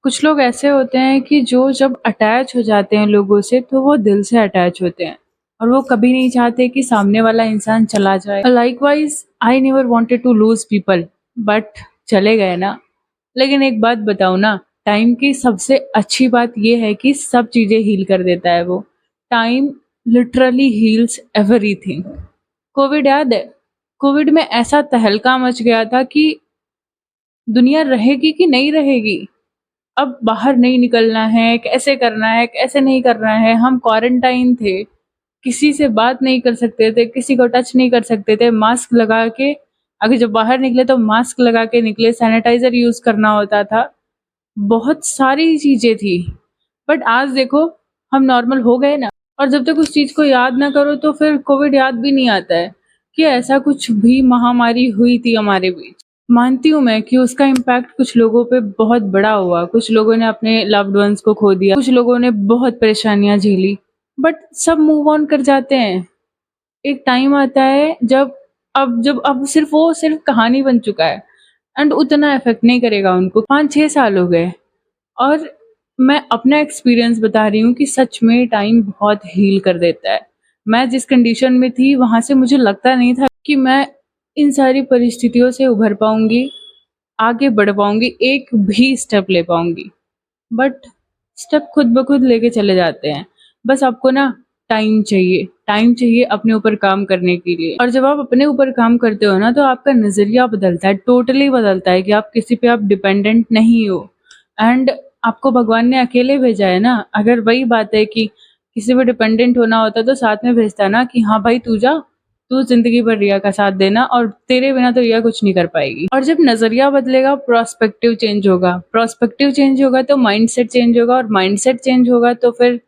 कुछ लोग ऐसे होते हैं कि जो जब अटैच हो जाते हैं लोगों से तो वो दिल से अटैच होते हैं और वो कभी नहीं चाहते कि सामने वाला इंसान चला जाए। Likewise I never wanted to lose people but चले गए ना। लेकिन एक बात बताऊं ना, टाइम की सबसे अच्छी बात ये है कि सब चीजें हील कर देता है वो। Time literally heals everything. Covid याद है? कोविड में ऐसा तहलका मच गया था कि दुनिया रहेगी कि नहीं रहेगी। अब बाहर नहीं निकलना है, कैसे करना है, कैसे नहीं करना है। हम क्वारंटाइन थे, किसी से बात नहीं कर सकते थे, किसी को टच नहीं कर सकते थे, मास्क लगा के। अगर जब बाहर निकले तो मास्क लगा के निकले, सैनिटाइजर यूज करना होता था, बहुत सारी चीजें थी। बट आज देखो, हम नॉर्मल हो गए ना। और जब तक उस चीज को याद ना करो तो फिर कोविड याद भी नहीं आता है कि ऐसा कुछ भी महामारी हुई थी हमारे बीच। मानती हूँ मैं कि उसका इम्पैक्ट कुछ लोगों पे बहुत बड़ा हुआ, कुछ लोगों ने अपने लव्ड वंस को खो दिया, कुछ लोगों ने बहुत परेशानियां झेली, बट सब मूव ऑन कर जाते हैं। एक टाइम आता है जब सिर्फ कहानी बन चुका है एंड उतना इफेक्ट नहीं करेगा उनको। 5-6 साल हो गए और मैं अपना एक्सपीरियंस बता रही हूँ कि सच में टाइम बहुत हील कर देता है। मैं जिस कंडीशन में थी वहां से मुझे लगता नहीं था कि मैं इन सारी परिस्थितियों से उभर पाऊंगी, आगे बढ़ पाऊंगी, एक भी स्टेप ले पाऊंगी। बट स्टेप खुद ब खुद लेके चले जाते हैं। बस आपको ना टाइम चाहिए अपने ऊपर काम करने के लिए। और जब आप अपने ऊपर काम करते हो ना तो आपका नजरिया बदलता है, टोटली बदलता है कि आप किसी पे आप डिपेंडेंट नहीं हो। एंड आपको भगवान ने अकेले भेजा है ना। अगर वही बात है कि किसी पे डिपेंडेंट होना होता तो साथ में भेजता ना कि हाँ भाई तू जा, तू जिंदगी भर रिया का साथ देना और तेरे बिना तो रिया कुछ नहीं कर पाएगी। और जब नजरिया बदलेगा, प्रोस्पेक्टिव चेंज होगा तो माइंडसेट चेंज होगा, और माइंडसेट चेंज होगा तो फिर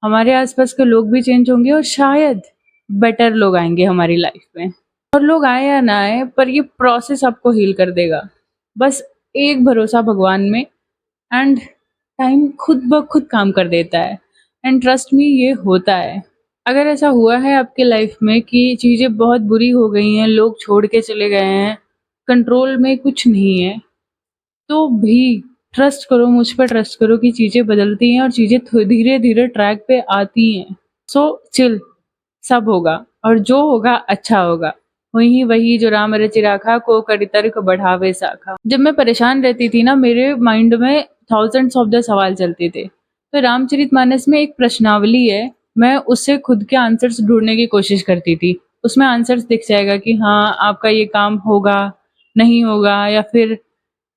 हमारे आसपास के लोग भी चेंज होंगे और शायद बेटर लोग आएंगे हमारी लाइफ में। और लोग आए या ना आए, पर ये प्रोसेस आपको हील कर देगा। बस एक भरोसा भगवान में, एंड टाइम खुद ब खुद काम कर देता है। एंड ट्रस्ट मी, ये होता है। अगर ऐसा हुआ है आपके लाइफ में कि चीज़ें बहुत बुरी हो गई हैं, लोग छोड़ के चले गए हैं, कंट्रोल में कुछ नहीं है, तो भी ट्रस्ट करो, मुझ पर ट्रस्ट करो कि चीज़ें बदलती हैं और चीज़ें धीरे धीरे ट्रैक पे आती हैं। सो चिल, सब होगा और जो होगा अच्छा होगा। वही वही जो राम रचि राखा, को करि तर्क बढ़ावे साखा। जब मैं परेशान रहती थी ना, मेरे माइंड में थाउजेंड्स ऑफ द सवाल चलते थे। तो रामचरितमानस में एक प्रश्नावली है, मैं उससे खुद के आंसर्स ढूंढने की कोशिश करती थी। उसमें आंसर्स दिख जाएगा कि हाँ आपका ये काम होगा, नहीं होगा, या फिर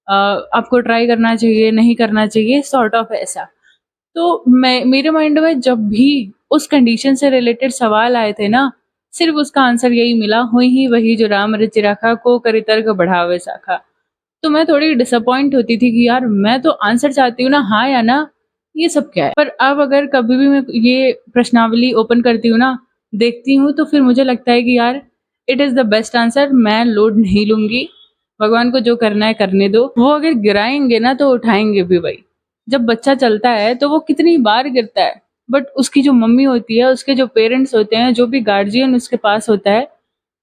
आपको ट्राई करना चाहिए, नहीं करना चाहिए, सॉर्ट ऑफ ऐसा। तो मैं, मेरे माइंड में जब भी उस कंडीशन से रिलेटेड सवाल आए थे ना, सिर्फ उसका आंसर यही मिला, हुई ही वही जो राम रचि राखा, को करि तर्क बढ़ावे साखा। तो मैं थोड़ी डिसअपॉइंट होती थी कि यार मैं तो आंसर चाहती हूँ ना, हाँ या ना, ये सब क्या है। पर अब अगर कभी भी मैं ये प्रश्नावली ओपन करती हूँ ना, देखती हूँ, तो फिर मुझे लगता है कि यार it is the best answer. मैं लोड नहीं लूंगी, भगवान को जो करना है करने दो। वो अगर गिराएंगे ना तो उठाएंगे भी भाई। जब बच्चा चलता है तो वो कितनी बार गिरता है, बट उसकी जो मम्मी होती है, उसके जो पेरेंट्स होते हैं, जो भी गार्जियन उसके पास होता है,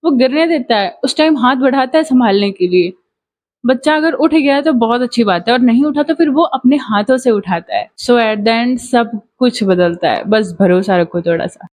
वो गिरने देता है, उस टाइम हाथ बढ़ाता है संभालने के लिए। बच्चा अगर उठ गया है तो बहुत अच्छी बात है, और नहीं उठा तो फिर वो अपने हाथों से उठाता है। सो एट द एंड सब कुछ बदलता है, बस भरोसा रखो थोड़ा सा।